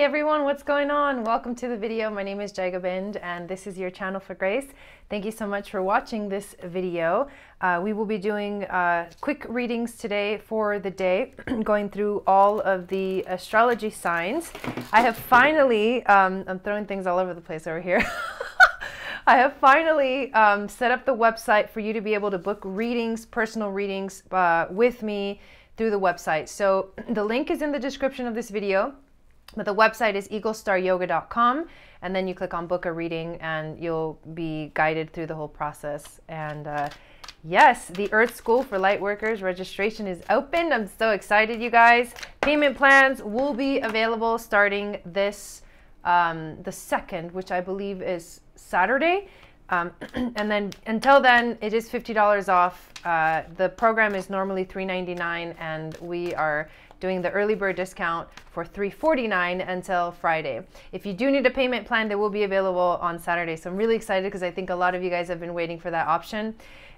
everyone, what's going on? Welcome to the video. My name is Jagabind and this is your channel for grace. Thank you so much for watching this video. We will be doing quick readings today for the day, going through all of the astrology signs. I have finally, I'm throwing things all over the place over here. I have finally set up the website for you to be able to book readings, personal readings with me through the website. So the link is in the description of this video. But the website is eaglestaryoga.com, and then you click on book a reading and you'll be guided through the whole process. And yes, the Earth School for Lightworkers registration is open. I'm so excited, you guys. Payment plans will be available starting this the 2nd, which I believe is Saturday. And then until then, it is $50 off. The program is normally $399, and we are doing the early bird discount for $349 until Friday. If you do need a payment plan, they will be available on Saturday. So I'm really excited because I think a lot of you guys have been waiting for that option.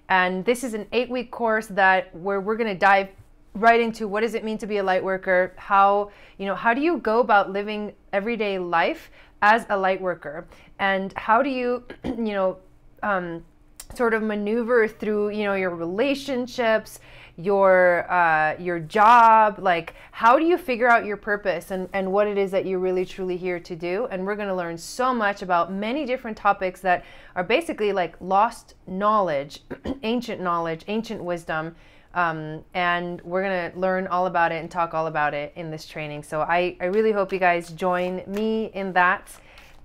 And this is an 8-week course where we're going to dive right into what does it mean to be a light worker? How do you go about living everyday life as a light worker? And how do you, sort of maneuver through, your relationships, your job, like how do you figure out your purpose and what it is that you're really truly here to do. And we're going to learn so much about many different topics that are basically like lost knowledge, ancient wisdom. And we're going to learn all about it and talk all about it in this training. So I really hope you guys join me in that.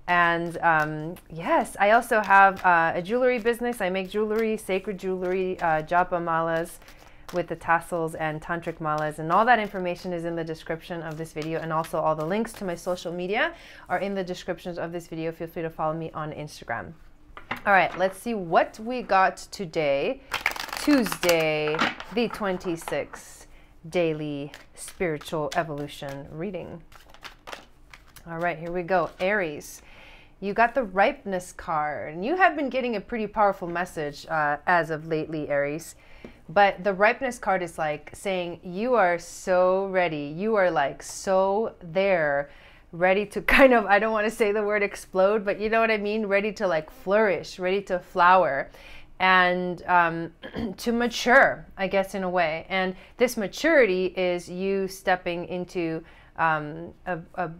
And yes, I also have a jewelry business. I make jewelry, sacred jewelry, japa malas with the tassels and tantric malas, and all that information is in the description of this video, and also all the links to my social media are in the descriptions of this video. Feel free to follow me on Instagram. All right, let's see what we got today. Tuesday, the 26th daily spiritual evolution reading. All right, here we go. Aries, you got the ripeness card, and you have been getting a pretty powerful message as of lately, Aries. But the ripeness card is like saying you are so ready. You are like so there, ready to kind of, I don't want to say the word explode, but you know what I mean? Ready to like flourish, ready to flower, and to mature, I guess, in a way. And this maturity is you stepping into a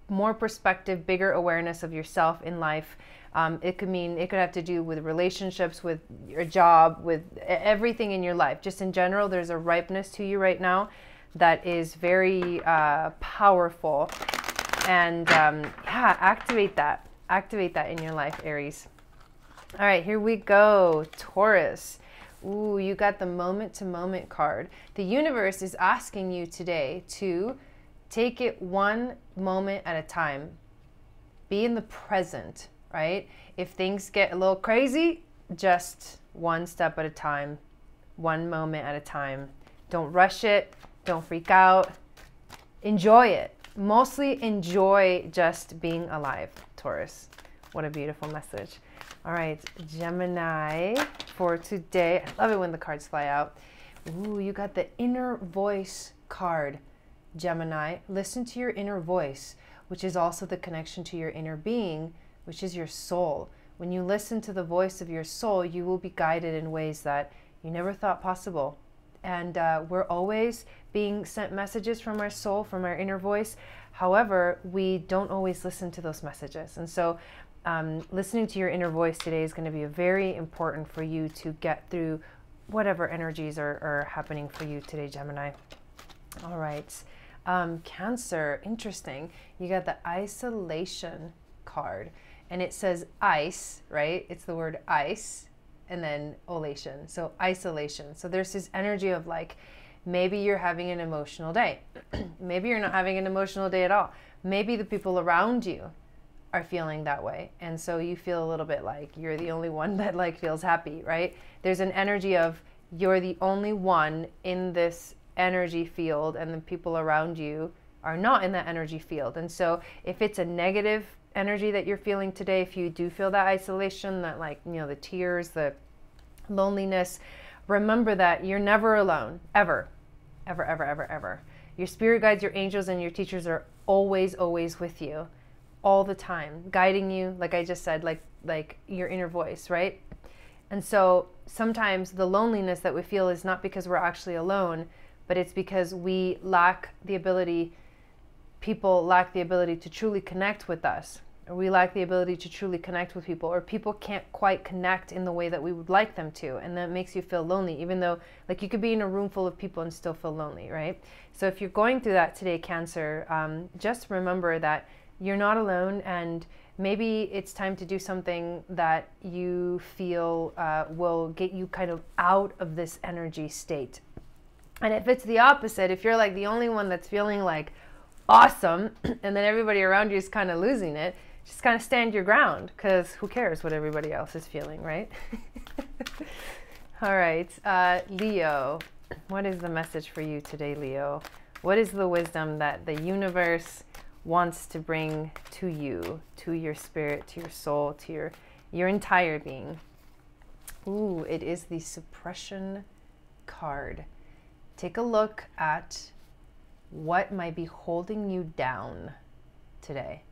more perspective, bigger awareness of yourself in life. It could have to do with relationships, with your job, with everything in your life. Just in general, there's a ripeness to you right now that is very powerful. And yeah, activate that in your life, Aries. All right, here we go. Taurus. Ooh, you got the moment-to-moment card. The universe is asking you today to take it one moment at a time. Be in the present, right? If things get a little crazy, just one step at a time, one moment at a time. Don't rush it. Don't freak out. Enjoy it. Mostly enjoy just being alive, Taurus. What a beautiful message. All right, Gemini for today. I love it when the cards fly out. Ooh, you got the inner voice card, Gemini. Listen to your inner voice, which is also the connection to your inner being, which is your soul. When you listen to the voice of your soul, you will be guided in ways that you never thought possible. And we're always being sent messages from our soul, from our inner voice. However, we don't always listen to those messages. And so listening to your inner voice today is going to be very important for you to get through whatever energies are happening for you today, Gemini. All right. Cancer, interesting. You got the isolation card, and it says ice, right? It's the word ice and then olation. So isolation. So there's this energy of like, maybe you're having an emotional day. Maybe you're not having an emotional day at all. Maybe the people around you are feeling that way. And so you feel a little bit like you're the only one that like feels happy, right? There's an energy of you're the only one in this energy field, and the people around you are not in that energy field. And so if it's a negative energy that you're feeling today, if you do feel that isolation, that like, the tears, the loneliness, remember that you're never alone, ever, ever, ever, ever, ever. Your spirit guides, your angels, and your teachers are always, always with you, all the time, guiding you, like I just said, like your inner voice, right? And so sometimes the loneliness that we feel is not because we're actually alone, but it's because we lack the ability, people lack the ability to truly connect with us, or we lack the ability to truly connect with people, or people can't quite connect in the way that we would like them to, and that makes you feel lonely, even though, like, you could be in a room full of people and still feel lonely, right? So if you're going through that today, Cancer, just remember that you're not alone, and maybe it's time to do something that you feel will get you kind of out of this energy state. And if it's the opposite, if you're like the only one that's feeling like awesome, and then everybody around you is kind of losing it, just kind of stand your ground, because who cares what everybody else is feeling, right? All right, Leo, what is the message for you today, Leo? What is the wisdom that the universe wants to bring to you, to your spirit, to your soul, to your entire being? Ooh, it is the suppression card. Take a look at what might be holding you down today.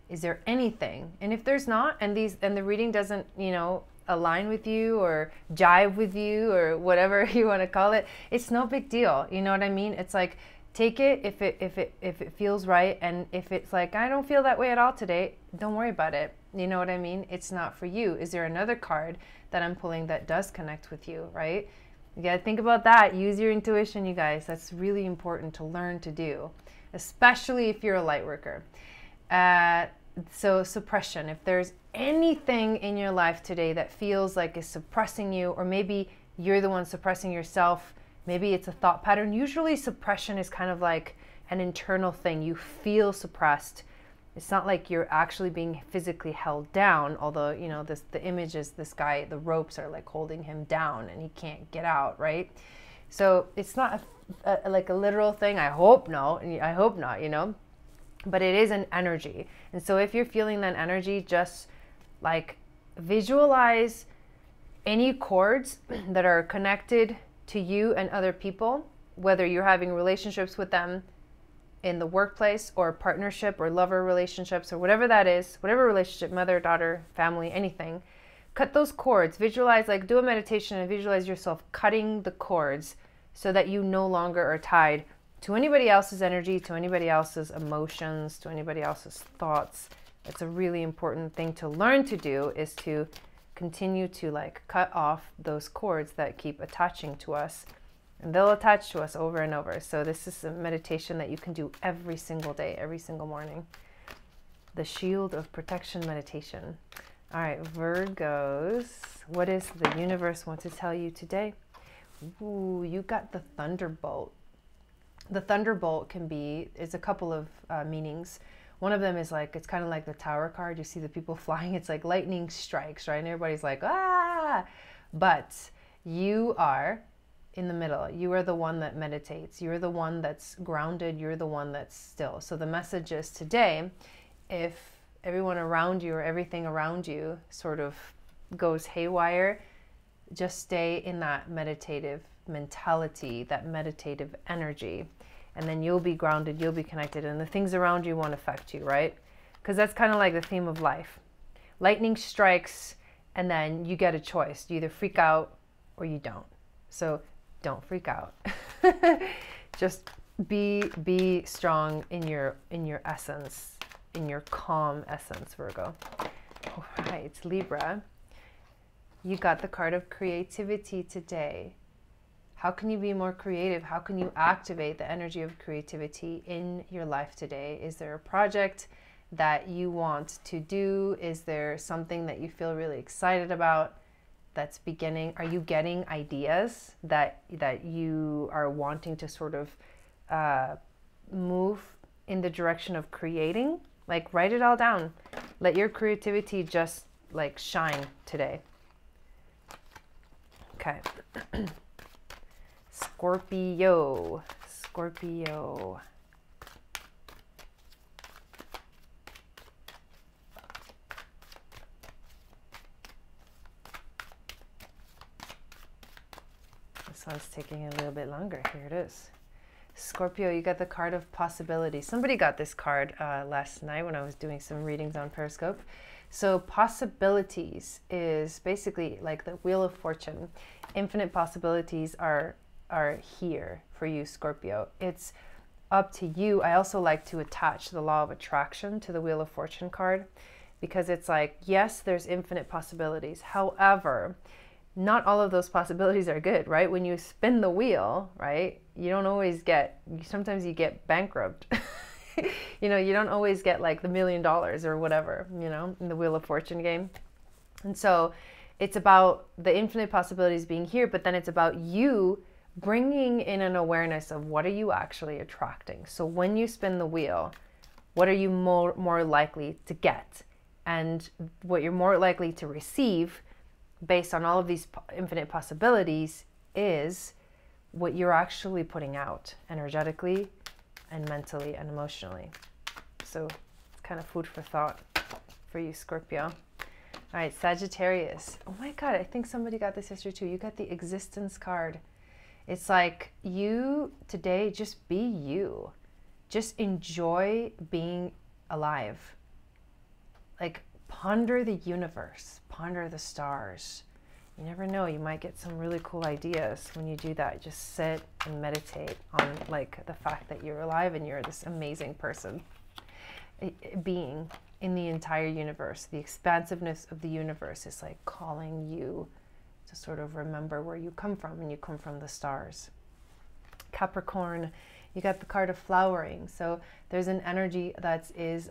Is there anything? And if there's not, and the reading doesn't, you know, align with you or jive with you or whatever you want to call it, it's no big deal. You know what I mean? It's like, take it if it feels right, and if it's like, I don't feel that way at all today, don't worry about it. You know what I mean? It's not for you. Is there another card that I'm pulling that does connect with you, right? You gotta think about that. Use your intuition, you guys. That's really important to learn to do, especially if you're a light worker. So suppression, if there's anything in your life today that feels like is suppressing you, or maybe you're the one suppressing yourself, maybe it's a thought pattern. Usually suppression is kind of like an internal thing. You feel suppressed. It's not like you're actually being physically held down, although, you know, the image is this guy, the ropes are like holding him down and he can't get out, right? So it's not like a literal thing. I hope not, you know, but it is an energy. And so if you're feeling that energy, just like visualize any cords that are connected to you and other people, whether you're having relationships with them in the workplace or partnership or lover relationships or whatever that is, whatever relationship, mother, daughter, family, anything, cut those cords. Visualize, like do a meditation and visualize yourself cutting the cords so that you no longer are tied to anybody else's energy, to anybody else's emotions, to anybody else's thoughts. It's a really important thing to learn to do, is to continue to like cut off those cords that keep attaching to us, and they'll attach to us over and over. So this is a meditation that you can do every single day, every single morning. The Shield of Protection meditation. All right, Virgos, what does the universe want to tell you today? Ooh, you got the Thunderbolt. The Thunderbolt is a couple of meanings. One of them is like, it's kind of like the Tower card. You see the people flying, it's like lightning strikes, right? And everybody's like, ah! But you are in the middle. You are the one that meditates. You're the one that's grounded. You're the one that's still. So the message is today, if everyone around you or everything around you sort of goes haywire, just stay in that meditative mentality, that meditative energy, and then you'll be grounded, you'll be connected, and the things around you won't affect you, right? Because that's kind of like the theme of life. Lightning strikes, and then you get a choice. You either freak out or you don't. So don't freak out. Just be strong in your essence, in your calm essence, Virgo. All right, Libra. You got the card of creativity today. How can you be more creative? How can you activate the energy of creativity in your life today? Is there a project that you want to do? Is there something that you feel really excited about that's beginning? Are you getting ideas that you are wanting to sort of move in the direction of creating? Like, write it all down. Let your creativity just like shine today. Okay. Scorpio. Scorpio. This one's taking a little bit longer. Here it is. Scorpio, you got the card of possibility. Somebody got this card last night when I was doing some readings on Periscope. So possibilities is basically like the Wheel of Fortune. Infinite possibilities are here for you, Scorpio. It's up to you. I also like to attach the law of attraction to the Wheel of Fortune card, because it's like, yes, there's infinite possibilities. However, not all of those possibilities are good, right? When you spin the wheel, right, you don't always get, sometimes you get bankrupt. You know, you don't always get like the $1 million or whatever, you know, in the Wheel of Fortune game. And so it's about the infinite possibilities being here, but then it's about you bringing in an awareness of what are you actually attracting. So when you spin the wheel, what are you more likely to get? And what you're more likely to receive based on all of these infinite possibilities is what you're actually putting out energetically and mentally and emotionally. So it's kind of food for thought for you, Scorpio. All right, Sagittarius. Oh my God, I think somebody got this yesterday too. You got the existence card. It's like, you today, just be you. Just enjoy being alive. Like, ponder the universe, ponder the stars. You never know, you might get some really cool ideas when you do that. Just sit and meditate on like the fact that you're alive and you're this amazing person, being in the entire universe. The expansiveness of the universe is like calling you to sort of remember where you come from, and you come from the stars. Capricorn, you got the card of flowering. So there's an energy that is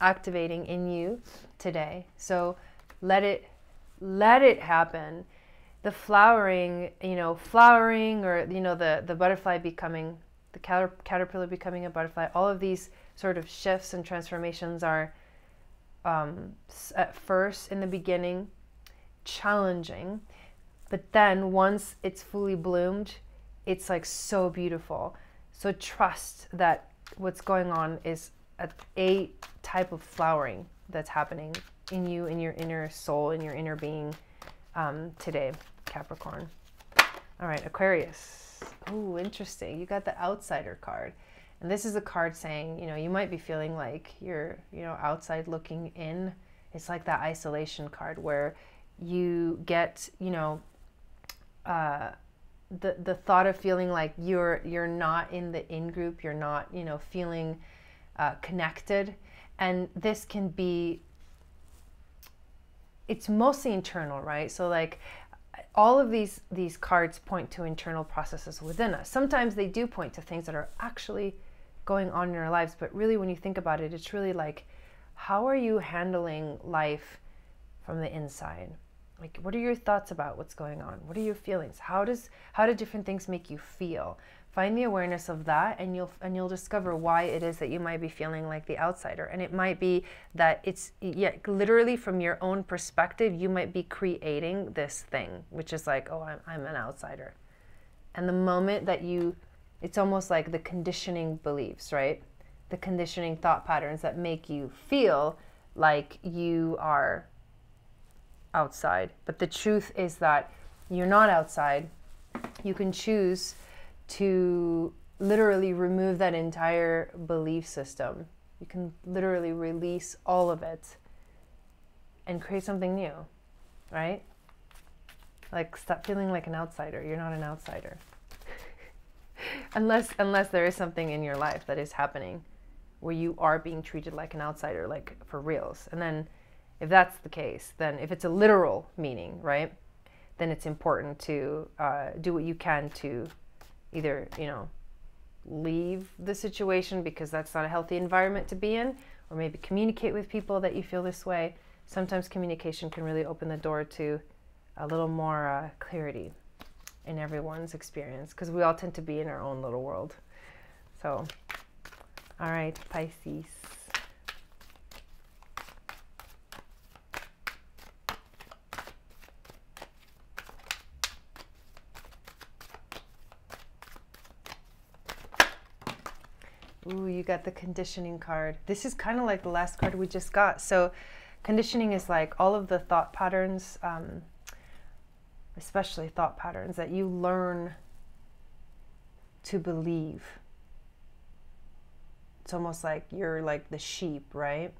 activating in you today. So let it happen. The flowering, you know, flowering, or, you know, the butterfly becoming, the caterpillar becoming a butterfly, all of these sort of shifts and transformations are at first, in the beginning, challenging. But then once it's fully bloomed, it's like so beautiful. So trust that what's going on is a type of flowering that's happening in you, in your inner soul, in your inner being today, Capricorn. All right, Aquarius. Oh, interesting. You got the outsider card. And this is a card saying, you know, you might be feeling like you're, you know, outside looking in. It's like that isolation card where you get, you know, the thought of feeling like you're not in the in group, you're not, you know, feeling connected. And this can be, it's mostly internal, right? So like all of these cards point to internal processes within us. Sometimes they do point to things that are actually going on in our lives, but really when you think about it, it's really like, how are you handling life from the inside? Like, what are your thoughts about what's going on? What are your feelings? How do different things make you feel? Find the awareness of that, and you'll discover why it is that you might be feeling like the outsider. And it might be that it's, yeah, literally from your own perspective, you might be creating this thing, which is like, oh, I'm an outsider. And the moment that it's almost like the conditioning beliefs, right? The conditioning thought patterns that make you feel like you are outside. But the truth is that you're not outside. You can choose to literally remove that entire belief system. You can literally release all of it and create something new, right? Like, stop feeling like an outsider. You're not an outsider. unless there is something in your life that is happening where you are being treated like an outsider, like for reals. And then if that's the case, then if it's a literal meaning, right, then it's important to do what you can to either, you know, leave the situation because that's not a healthy environment to be in, or maybe communicate with people that you feel this way. Sometimes communication can really open the door to a little more clarity in everyone's experience, because we all tend to be in our own little world. So, all right, Pisces. Ooh, you got the conditioning card. This is kind of like the last card we just got. So conditioning is like all of the thought patterns, especially thought patterns that you learn to believe it's almost like you're like the sheep, right?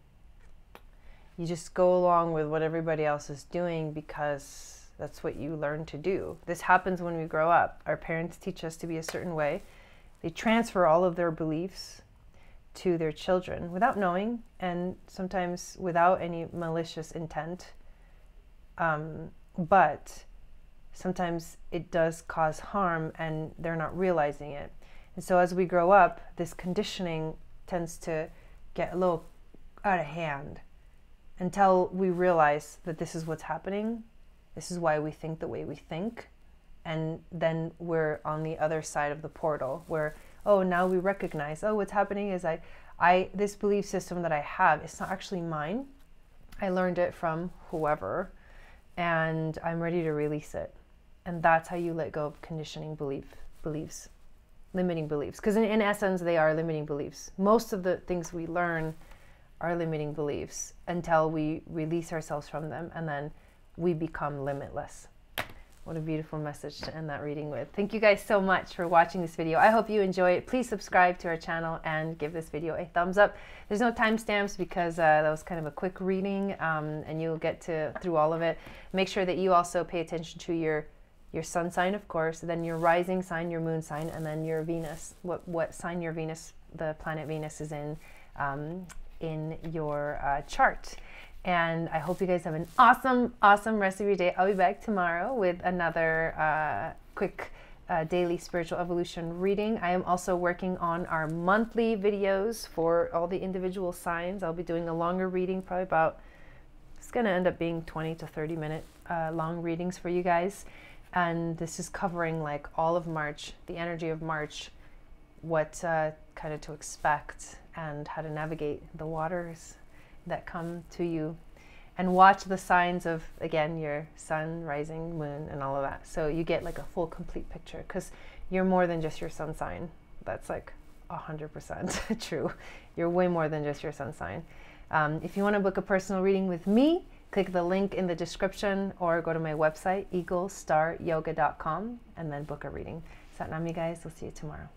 You just go along with what everybody else is doing because that's what you learn to do. This happens when we grow up. Our parents teach us to be a certain way. They transfer all of their beliefs to their children without knowing, and sometimes without any malicious intent. But sometimes it does cause harm and they're not realizing it. And so as we grow up, this conditioning tends to get a little out of hand until we realize that this is what's happening. This is why we think the way we think. And then we're on the other side of the portal where, oh, now we recognize, oh, what's happening is this belief system that I have, it's not actually mine. I learned it from whoever, and I'm ready to release it. And that's how you let go of conditioning beliefs, limiting beliefs. Because in essence, they are limiting beliefs. Most of the things we learn are limiting beliefs until we release ourselves from them, and then we become limitless. What a beautiful message to end that reading with. Thank you guys so much for watching this video. I hope you enjoy it. Please subscribe to our channel and give this video a thumbs up. There's no timestamps because that was kind of a quick reading, and you'll get through all of it. Make sure that you also pay attention to your sun sign, of course, then your rising sign, your moon sign, and then your Venus. What sign your Venus, the planet Venus, is in your chart. And I hope you guys have an awesome, awesome rest of your day. I'll be back tomorrow with another quick daily spiritual evolution reading. I am also working on our monthly videos for all the individual signs. I'll be doing a longer reading, probably about, it's going to end up being 20 to 30 minute long readings for you guys. And this is covering like all of March, the energy of March, what kind of to expect and how to navigate the waters that come to you, and watch the signs of, again, your sun, rising, moon, and all of that. So you get like a full, complete picture, because you're more than just your sun sign. That's like 100% true. You're way more than just your sun sign. If you want to book a personal reading with me, click the link in the description or go to my website, eaglestaryoga.com, and then book a reading. Satnam, you guys. We'll see you tomorrow.